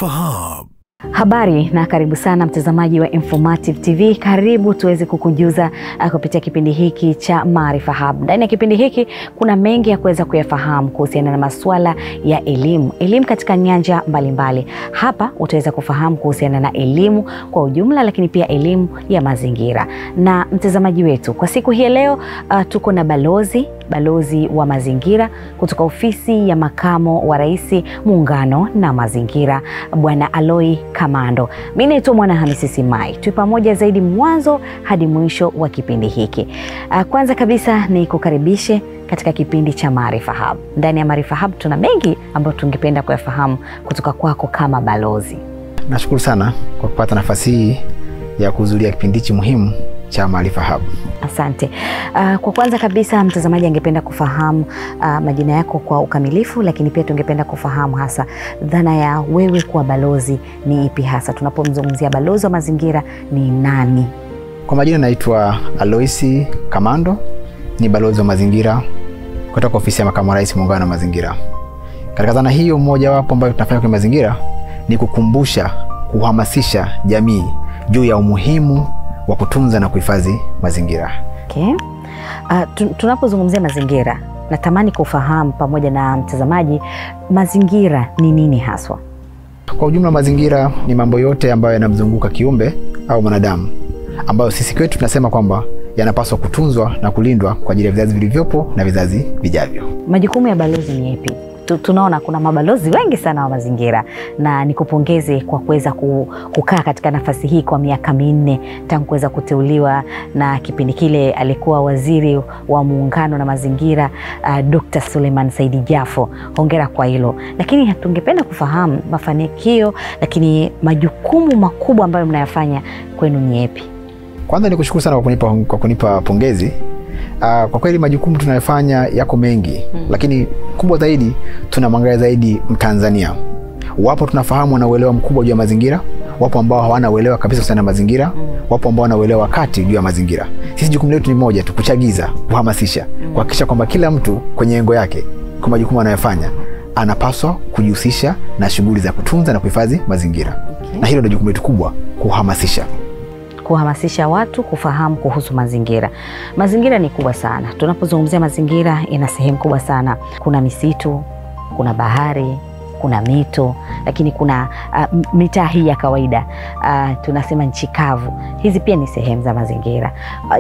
Maarifa Hub. Habari na karibu sana mtazamaji wa Informative TV. Karibu tuweze kukujuza kupitia kipindi hiki cha Maarifa Hub. Ndani ya kipindi hiki kuna mengi ya kuweza kuyafahamu kuhusiana na masuala ya elimu katika nyanja mbalimbali. Hapa utaweza kufahamu kuhusiana na elimu kwa ujumla, lakini pia elimu ya mazingira. Na mtazamaji wetu, kwa siku hii leo tuko na balozi wa mazingira kutoka ofisi ya makamo wa rais muungano na mazingira, Bwana Aloy Kamando. Mimi naitwa Mwanahamisi Simai. Tuwe pamoja zaidi mwanzo hadi mwisho wa kipindi hiki. Kwanza kabisa ni kukaribishe katika kipindi cha Maarifa Hub. Ndani ya Maarifa Hub tuna mengi ambayo tungependa kuyafahamu kutoka kwako kama balozi. Nashukuru sana kwa kupata nafasi hii ya kuhudhuria kipindi hiki muhimu cha Maarifa Hub. Asante. Kwa kwanza kabisa mtazamaji angependa kufahamu majina yako kwa ukamilifu, lakini pia tungependa kufahamu hasa dhana ya wewe kuwa balozi ni ipi hasa? Tunapomzungumzia balozi wa mazingira ni nani? Kwa majina naitwa Aloy Kamando, ni balozi wa mazingira kutoka ofisi ya makamu wa rais muungano na mazingira. Katika dhana hiyo, mmoja wapo ambayo tunafanya kwa mazingira ni kukumbusha, kuhamasisha jamii juu ya umuhimu wa kutunza na kuhifadhi mazingira. Okay. Tunapozungumzia mazingira, natamani kufahamu pamoja na mtazamaji, mazingira ni nini haswa? Kwa ujumla, mazingira ni mambo yote ambayo yanamzunguka kiumbe au mwanadamu, ambayo sisi kwetu tunasema kwamba yanapaswa kutunzwa na kulindwa kwa ajili ya vizazi vilivyopo na vizazi vijavyo. Majukumu ya balozi ni yapi? Tunaona kuna mabalozi wengi sana wa mazingira, na nikupongeze kwa kuweza kukaa katika nafasi hii kwa miaka 4 tangu kuweza kuteuliwa, na kipindi kile alikuwa waziri wa muungano na mazingira Dr. Suleiman Said Jafo. Hongera kwa hilo. Lakini tungependa kufahamu mafanikio, lakini majukumu makubwa ambayo mnayafanya kwenu ni yapi? Kwanza nikushukuru sana kwa kunipa pongezi. Kwa kweli majukumu tunayofanya yako mengi, lakini kubwa zaidi tunamwangalia zaidi Mtanzania. Wapo tunafahamu wana uelewa mkubwa juu ya mazingira, wapo ambao hawana uelewa kabisa sana mazingira, wapo ambao wana uelewa kati juu ya mazingira. Sisi jukumu letu ni moja tu, kuchagiza, kuhamasisha, kuhakikisha kwamba kila mtu kwenye engo yake kwa majukumu anayofanya anapaswa kujihusisha na shughuli za kutunza na kuhifadhi mazingira. Okay. Na hilo ndio jukumu letu kubwa, kuhamasisha watu kufahamu kuhusu mazingira. Mazingira ni kubwa sana. Tunapozungumzia mazingira, ina sehemu kubwa sana. Kuna misitu, kuna bahari, kuna mito, lakini kuna mitaa hii ya kawaida, tunasema nchi kavu. Hizi pia ni sehemu za mazingira.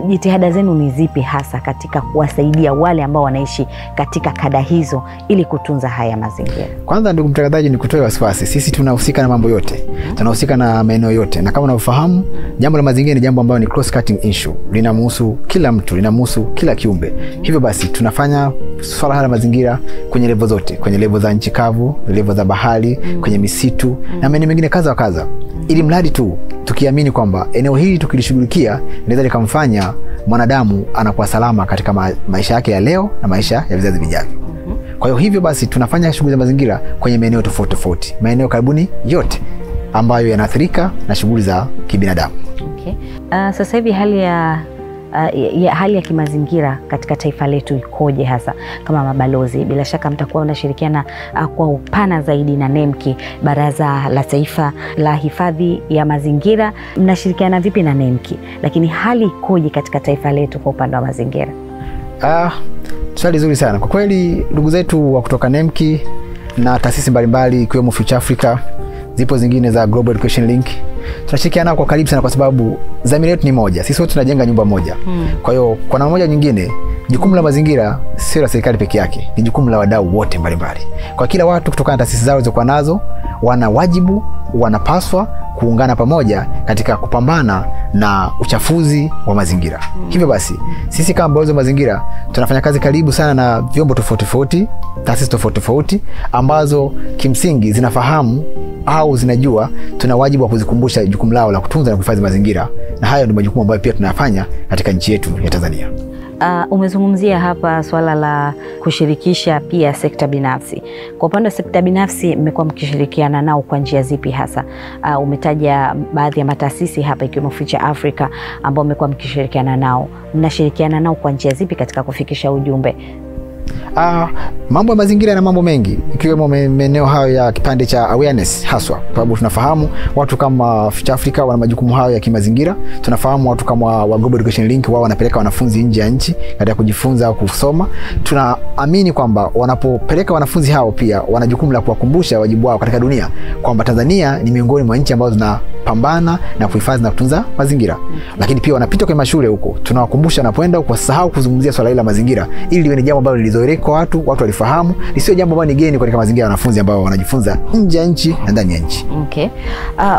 Jitihada zenu ni zipi hasa katika kuwasaidia wale ambao wanaishi katika kada hizo ili kutunza haya mazingira? Kwanza ndugu mtangazaji, ni kutoa wasiwasi. Sisi tunahusika na mambo yote. Tunahusika na maeneo yote. Na kama unavyofahamu, jambo la mazingira ni jambo ambalo ni cross cutting issue. Linamhusu kila mtu, linamhusu kila kiumbe. Hivyo basi tunafanya swala la mazingira kwenye level zote, kwenye level za nchi kavu, level za bahari, kwenye misitu na maeneo mengine kaza wa kaza. Ili mradi tu tukiamini kwamba eneo hili tukilishughulikia linaweza likamfanya mwanadamu anakuwa salama katika maisha yake ya leo na maisha ya vizazi vijavyo. Kwa hiyo hivyo basi tunafanya shughuli za mazingira kwenye maeneo tofauti tofauti, maeneo karibuni yote ambayo yanaathirika na shughuli za kibinadamu. Okay. Sasa hivi hali ya kimazingira katika taifa letu ikoje hasa kama mabalozi? Bila shaka mtakuwa mnashirikiana kwa upana zaidi na NEMKI, Baraza la Taifa la Hifadhi ya Mazingira. Mnashirikiana vipi na NEMKI? Lakini hali ikoje katika taifa letu kwa upande wa mazingira? Swali zuri sana. Kwa kweli ndugu zetu wa kutoka NEMKI na taasisi mbalimbali ikiwemo Future Africa, zipo zingine za Global Education Link, tunashirikiana kwa karibu sana kwa sababu dhamira yetu ni moja. Sisi wote tunajenga nyumba moja. Kwa hiyo kwa namna moja nyingine, jukumu la mazingira sio la serikali peke yake, ni jukumu la wadau wote mbalimbali. Kwa kila watu kutokana na taasisi zao zilizokuwa nazo, wana wajibu, wanapaswa kuungana pamoja katika kupambana na uchafuzi wa mazingira. Hivyo basi, sisi kama balozi wa mazingira tunafanya kazi karibu sana na vyombo tofauti tofauti, taasisi tofauti tofauti ambazo kimsingi zinafahamu au zinajua tuna wajibu wa kuzikumbusha jukumu lao la kutunza na kuhifadhi mazingira, na hayo ndio majukumu ambayo pia tunayafanya katika nchi yetu ya Tanzania. Umezungumzia hapa swala la kushirikisha pia sekta binafsi. Kwa upande wa sekta binafsi mmekuwa mkishirikiana nao kwa njia zipi hasa? Umetaja baadhi ya mataasisi hapa ikiwemo Future Africa ambao mmekuwa mkishirikiana nao. Mnashirikiana nao kwa njia zipi katika kufikisha ujumbe? Mambo ya mazingira na mambo mengi, ikiwemo maeneo hayo ya kipande cha awareness haswa, kwa sababu tunafahamu watu kama Future Africa wana majukumu hayo ya kimazingira. Tunafahamu watu kama wa Global Education Link wao wanapeleka wanafunzi nje ya nchi katika kujifunza au kusoma. Tunaamini kwamba wanapopeleka wanafunzi hao pia wana jukumu la kuwakumbusha wajibu wao katika dunia kwamba Tanzania ni miongoni mwa nchi ambazo zinapambana na kuhifadhi na kutunza mazingira. Lakini pia wanapita kwenye mashule huko, tunawakumbusha wanapoenda wasahau kuzungumzia swala hili la mazingira, ili liwe ni jambo ambalo lilizoeleka kwa watu walifahamu, lisio jambo ambalo ni geni katika mazingira ya wanafunzi ambao wanajifunza nje ya nchi na ndani ya nchi. Okay.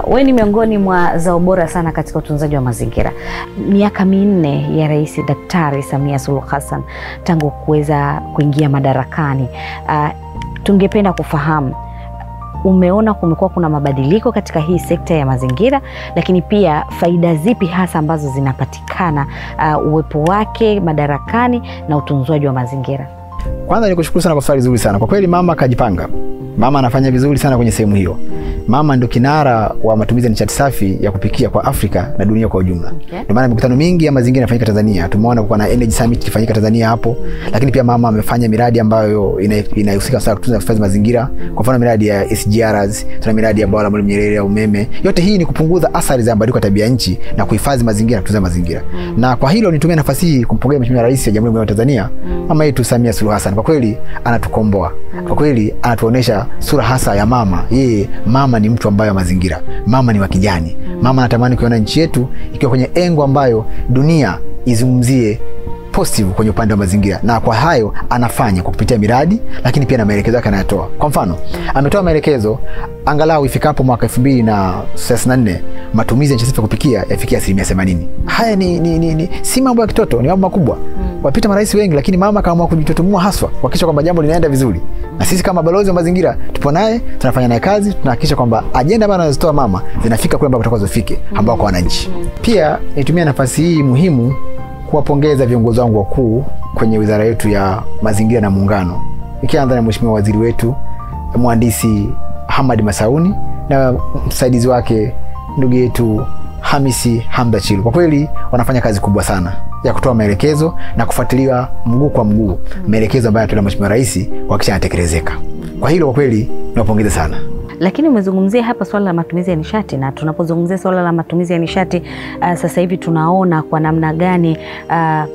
Wewe ni miongoni mwa zao bora sana katika utunzaji wa mazingira. Miaka 4 ya Rais Daktari Samia Suluhu Hassan tangu kuweza kuingia madarakani, tungependa kufahamu, umeona kumekuwa kuna mabadiliko katika hii sekta ya mazingira, lakini pia faida zipi hasa ambazo zinapatikana uwepo wake madarakani na utunzaji wa mazingira? Kwanza nikushukuru sana kwa swali zuri sana. Kwa kweli mama kajipanga. Mama anafanya vizuri sana kwenye sehemu hiyo. Mama ndio kinara wa matumizi ya nishati safi ya kupikia kwa Afrika na dunia kwa ujumla. Ndio maana mikutano mingi ya mazingira inafanyika Tanzania. Tumeona kwa na Energy Summit ilifanyika Tanzania hapo. Lakini pia mama amefanya miradi ambayo inahusika sana kutunza hifadhi mazingira. Kwa mfano miradi ya SGRs, tuna miradi ya bwawa la Mwalimu Nyerere ya umeme. Yote hii ni kupunguza athari za mabadiliko ya tabia nchi na kuhifadhi mazingira, kutunza mazingira. Na kwa hilo nitumie nafasi hii kumpongeza Mheshimiwa Rais wa Jamhuri ya Tanzania, mama yetu Samia Suluhu Hassan. Kwa kweli anatukomboa. Kwa kweli anatuonesha sura hasa ya mama. Yeye mama ni mtu ambaye wa mazingira. Mama ni wa kijani. Mama anatamani kuona nchi yetu ikiwa kwenye engo ambayo dunia izungumzie positive kwenye upande wa mazingira, na kwa hayo anafanya kwa kupitia miradi, lakini pia na maelekezo yake anayatoa. Kwa mfano, ametoa maelekezo angalau ifikapo mwaka 2034 matumizi ya nishati ya kupikia yafikia 80%. Haya ni si mambo ya kitoto, ni mambo makubwa. Wapita marais wengi, lakini mama kaamua kujitotomua haswa kuhakikisha kwamba jambo linaenda vizuri. Na sisi kama balozi wa mazingira tupo naye, tunafanya naye kazi, tunahakikisha kwamba ajenda ambazo anazitoa mama zinafika kule ambako tutakazofike ambao kwa wananchi. Pia nitumia nafasi hii muhimu kuwapongeza viongozi wangu wakuu kwenye wizara yetu ya mazingira na muungano. Ikianza na Mheshimiwa Waziri wetu Mhandisi Hamad Masauni na msaidizi wake ndugu yetu Hamisi Hamda Chilu. Kwa kweli wanafanya kazi kubwa sana ya kutoa maelekezo na kufuatilia mguu kwa mguu maelekezo ambayo anatoa Mheshimiwa Rais wakisha yatekelezeka. Kwa hilo kwa kweli niwapongeze sana. Lakini umezungumzia hapa swala la matumizi ya nishati, na tunapozungumzia swala la matumizi ya nishati sasa hivi tunaona kwa namna gani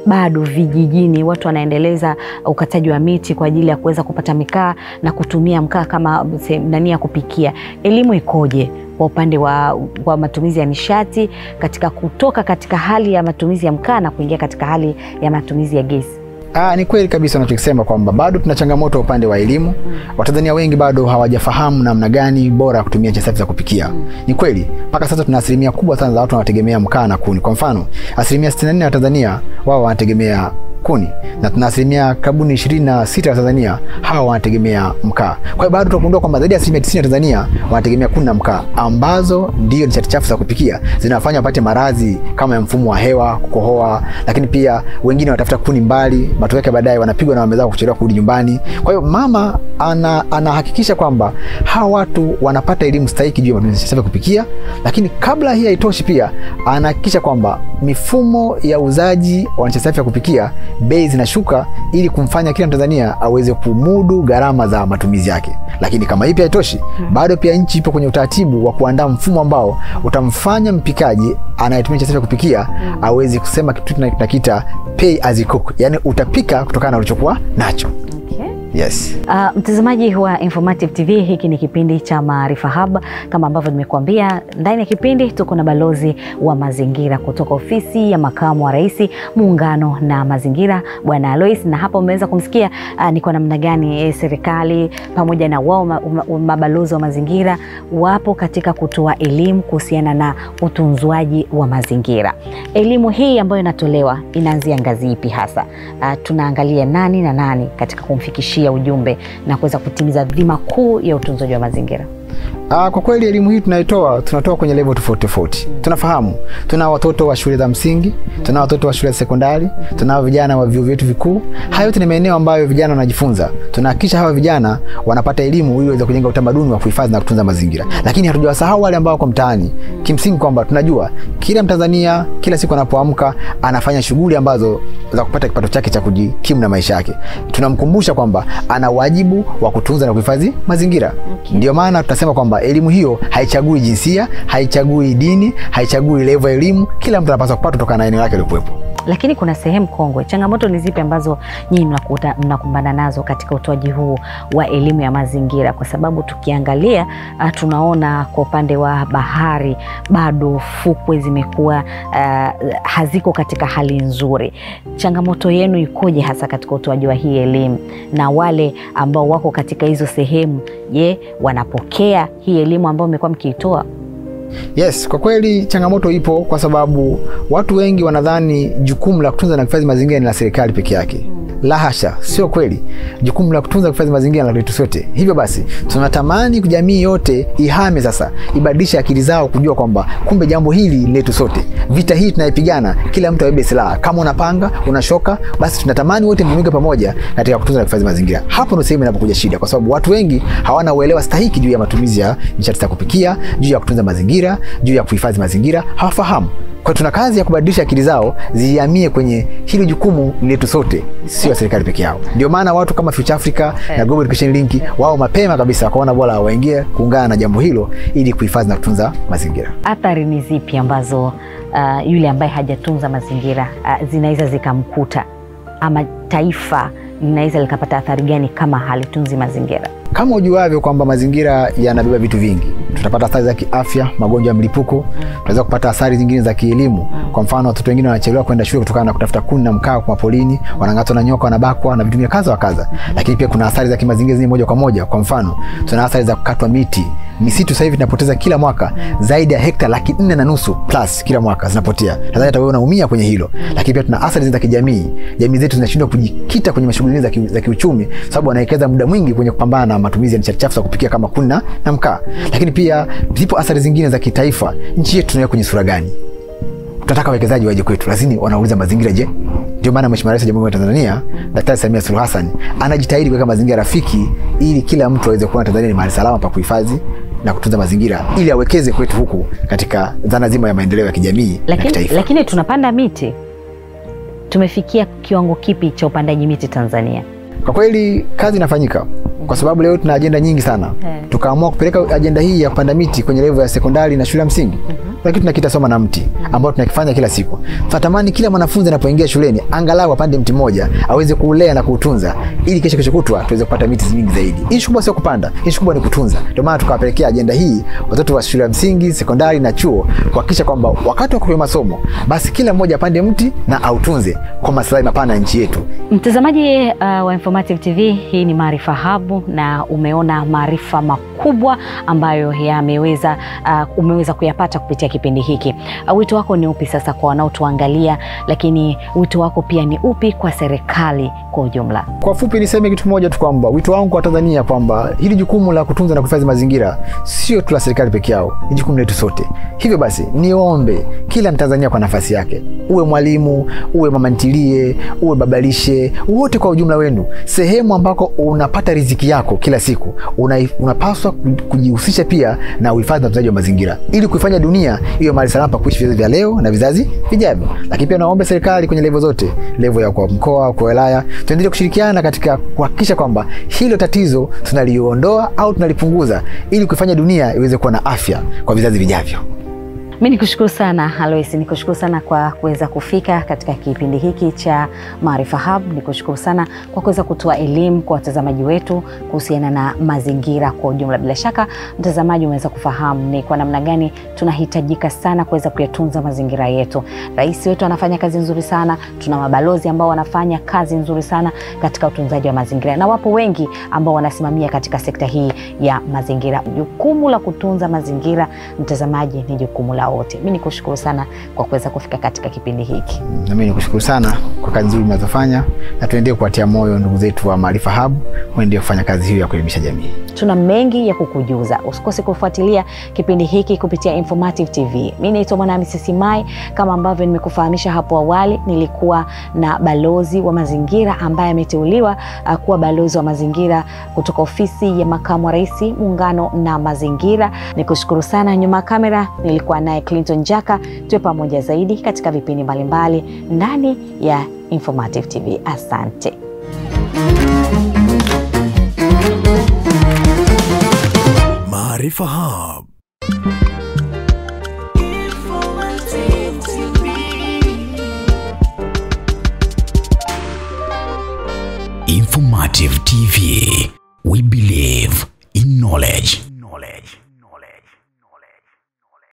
bado vijijini watu wanaendeleza ukataji wa miti kwa ajili ya kuweza kupata mikaa na kutumia mkaa kama nani ya kupikia. Elimu ikoje kwa upande wa matumizi ya nishati katika kutoka katika hali ya matumizi ya mkaa na kuingia katika hali ya matumizi ya gesi? Ni kweli kabisa unachokisema kwamba bado tuna changamoto upande wa elimu. Watanzania wengi bado hawajafahamu namna gani bora kutumia nishati safi za kupikia. Ni kweli mpaka sasa tuna asilimia kubwa sana za watu wanategemea mkaa na kuni. Kwa mfano, asilimia 64 wa Tanzania wao wanategemea kuni, na tuna asilimia karibuni 26 wa Tanzania hawa wanategemea mkaa. Kwa hiyo bado tunagundua kwamba zaidi ya asilimia 90 wa Tanzania wanategemea kuni na mkaa, ambazo ndio nishati chafu za kupikia zinafanya wapate maradhi kama ya mfumo wa hewa, kukohoa, lakini pia wengine wanatafuta kuni mbali, matokeo yake baadaye wanapigwa na wamezao kuchelewa kurudi nyumbani. Kwa hiyo mama anahakikisha kwamba hawa watu wanapata elimu stahiki juu ya matumizi ya nishati safi ya kupikia, lakini kabla hii haitoshi pia anahakikisha kwamba mifumo ya uzaji wa nishati safi ya kupikia bei zinashuka ili kumfanya kila Mtanzania aweze kumudu gharama za matumizi yake. Lakini kama hii pia haitoshi, bado pia nchi ipo kwenye utaratibu wa kuandaa mfumo ambao utamfanya mpikaji anayetumia nishati safi ya kupikia aweze kusema kitu tunakiita pay as you cook, yani utapika kutokana na ulichokuwa nacho. Yes. Mtazamaji wa Informative TV, hiki ni kipindi cha Maarifa Hub. Kama ambavyo nimekuambia, ndani ya kipindi tuko na balozi wa mazingira kutoka ofisi ya makamu wa rais, muungano na mazingira, Bwana Alois, na hapa umeweza kumsikia ni kwa namna gani serikali pamoja na wao mabalozi wa mazingira wapo katika kutoa elimu kuhusiana na utunzwaji wa mazingira. Elimu hii ambayo inatolewa inaanzia ngazi ipi hasa? Tunaangalia nani na nani katika kumfikishia ujumbe na kuweza kutimiza dhima kuu ya utunzaji wa mazingira? Kwa kweli elimu hii tunatoa kwenye level tofauti. Tunafahamu tuna watoto wa shule za msingi, tuna watoto wa shule za sekondari, tuna vijana wa vyuo vyetu vikuu. Hayo yote ni maeneo ambayo vijana wanajifunza. Tunahakikisha hawa vijana wanapata elimu ili waweze kujenga utamaduni wa kuhifadhi na kutunza mazingira. Lakini hatujawasahau wale ambao wako mtaani. Kimsingi kwamba tunajua kila Mtanzania kila siku anapoamka anafanya shughuli ambazo za kupata kipato chake cha kujikimu na maisha yake. Tunamkumbusha kwamba ana wajibu wa kutunza na kuhifadhi mazingira. Ndio maana tutasema kwamba elimu hiyo haichagui jinsia, haichagui dini, haichagui level ya elimu. Kila mtu anapaswa kupata kutokana na eneo lake lilokuwepo. Lakini kuna sehemu kongwe. Changamoto ni zipi ambazo nyinyi mnakumbana nazo katika utoaji huu wa elimu ya mazingira? Kwa sababu tukiangalia tunaona kwa upande wa bahari bado fukwe zimekuwa haziko katika hali nzuri. Changamoto yenu ikoje hasa katika utoaji wa hii elimu? Na wale ambao wako katika hizo sehemu, je, wanapokea hii elimu ambayo mmekuwa mkiitoa? Yes, kwa kweli changamoto ipo kwa sababu watu wengi wanadhani jukumu la kutunza na kuhifadhi mazingira ni la serikali peke yake. La hasha, sio kweli. Jukumu la kutunza na kuhifadhi mazingira ni letu sote. Hivyo basi, tunatamani jamii yote ihame sasa, ibadilishe akili zao kujua kwamba kumbe jambo hili ni letu sote. Vita hii tunaipigana, kila mtu abebe silaha. Kama unapanga, unashoka, basi tunatamani wote mjumuike pamoja katika kutunza na kuhifadhi mazingira. Hapo ndio sehemu inapokuja shida, kwa sababu watu wengi hawana uelewa stahiki juu ya matumizi ya nishati za kupikia, juu ya kutunza mazingira, juu ya kuhifadhi mazingira, hawafahamu. Kwa tuna kazi ya kubadilisha akili zao zihamie kwenye hili jukumu letu sote, sio serikali peke yao. Ndio maana watu kama Future Africa na Global Education Link wao mapema kabisa wakaona bora waingie kuungana na jambo hilo ili kuhifadhi na kutunza mazingira. Athari ni zipi ambazo yule ambaye hajatunza mazingira zinaweza zikamkuta, ama taifa linaweza likapata athari gani kama halitunzi mazingira? Kama ujuavyo kwamba mazingira yanabeba vitu vingi. Tutapata athari za kiafya, magonjwa ya mlipuko, tunaweza kupata athari zingine za kielimu. Kwa mfano watoto wengine wanachelewa kwenda shule kutokana na kutafuta kuni na mkaa kwa polini, wanang'atwa na nyoka, wanabakwa na vitu vingine kadha wa kadha. Lakini pia kuna athari za kimazingira zenyewe moja kwa moja. Kwa mfano, tuna athari za kukatwa miti. Misitu sasa hivi tunapoteza kila mwaka zaidi ya hekta 4.5 plus kila mwaka zinapotea. Nadhani hata wewe unaumia kwenye hilo. Lakini pia tuna athari za kijamii. Jamii zetu zinashindwa kujikita kwenye shughuli za kiuchumi sababu wanawekeza muda mwingi kwenye kupambana na matumizi ya nishati chafu za kupikia kama kuni na mkaa. Lakini pia zipo athari zingine za kitaifa. Nchi yetu tunaiweka kwenye sura gani? Tunataka wawekezaji waje kwetu, lakini wanauliza mazingira je? Ndio maana Mheshimiwa Rais wa Jamhuri ya Tanzania Daktari Samia Suluhu Hassan anajitahidi kuweka mazingira rafiki ili kila mtu aweze kuona Tanzania ni mahali salama pa kuhifadhi na kutunza mazingira ili awekeze kwetu huku katika dhana zima ya maendeleo ya kijamii na kitaifa. Lakini tunapanda miti. Tumefikia kiwango kipi cha upandaji miti Tanzania? Kwa kweli kazi inafanyika. Kwa sababu leo tuna ajenda nyingi sana. Tukaamua kupeleka ajenda hii ya kupanda miti kwenye level ya sekondari na shule ya msingi. Lakini tunakita soma na mti ambao tunakifanya kila siku. Tunatamani kila mwanafunzi anapoingia shuleni angalau apande mti mmoja, aweze kuulea na kuutunza ili kesho kutwa tuweze kupata miti nyingi zaidi. Hii kubwa sio kupanda, hii kubwa ni kutunza. Ndio maana tukawapelekea ajenda hii watoto wa shule ya msingi, sekondari na chuo kuhakikisha kwamba wakati wa kupewa masomo basi kila mmoja apande mti na autunze kwa maslahi mapana ya nchi yetu. Mtazamaji wa Informative TV, hii ni Maarifa Hub na umeona maarifa makubwa ambayo umeweza kuyapata kupitia kipindi hiki. Wito wako ni upi sasa kwa wanaotuangalia, lakini wito wako pia ni upi kwa serikali kwa ujumla? Kwa fupi niseme kitu moja tu kwamba wito wangu kwa Tanzania kwamba hili jukumu la kutunza na kuhifadhi mazingira sio tu la serikali peke yao, ni jukumu letu sote. Hivyo basi niombe kila Mtanzania kwa nafasi yake, uwe mwalimu, uwe mama ntilie, uwe babalishe, wote kwa ujumla wenu, sehemu ambako unapata riziki yako kila siku, unapaswa kujihusisha pia na uhifadhi na utunzaji wa mazingira ili kuifanya dunia iwe mahali salama pa kuishi vizazi vya leo na vizazi vijavyo. Lakini pia naomba serikali kwenye level zote, level ya kwa mkoa, kwa wilaya, tuendelee kushirikiana katika kuhakikisha kwamba hilo tatizo tunaliondoa au tunalipunguza ili kuifanya dunia iweze kuwa na afya kwa vizazi vijavyo. Mimi nikushukuru sana Alois, nikushukuru sana kwa kuweza kufika katika kipindi hiki cha Maarifa Hub. Nikushukuru sana kwa kuweza kutoa elimu kwa watazamaji wetu kuhusiana na mazingira kwa ujumla. Bila shaka mtazamaji umeweza kufahamu ni kwa namna gani tunahitajika sana kuweza kuyatunza mazingira yetu. Rais wetu anafanya kazi nzuri sana, tuna mabalozi ambao wanafanya kazi nzuri sana katika utunzaji wa mazingira, na wapo wengi ambao wanasimamia katika sekta hii ya mazingira. Jukumu la kutunza mazingira, mtazamaji, ni jukumu la wote. Mimi nikushukuru sana kwa kuweza kufika katika kipindi hiki. Na mimi nikushukuru sana kwa kazi nzuri mnazofanya, na tuendelee kuwatia moyo ndugu zetu wa Maarifa Hub waendelee kufanya kazi hiyo ya kuelimisha jamii. Tuna mengi ya kukujuza. Usikose kufuatilia kipindi hiki kupitia Informative TV. Mimi naitwa Mwanahamisi Simai. Kama ambavyo nimekufahamisha hapo awali, nilikuwa na balozi wa mazingira ambaye ameteuliwa kuwa balozi wa mazingira kutoka ofisi ya Makamu wa Rais, Muungano na Mazingira. Nikushukuru sana. Nyuma kamera nilikuwa naye Clinton Jaka. Tuwe pamoja zaidi katika vipindi mbalimbali ndani ya Informative TV. Asante. Maarifa Hub. Informative TV.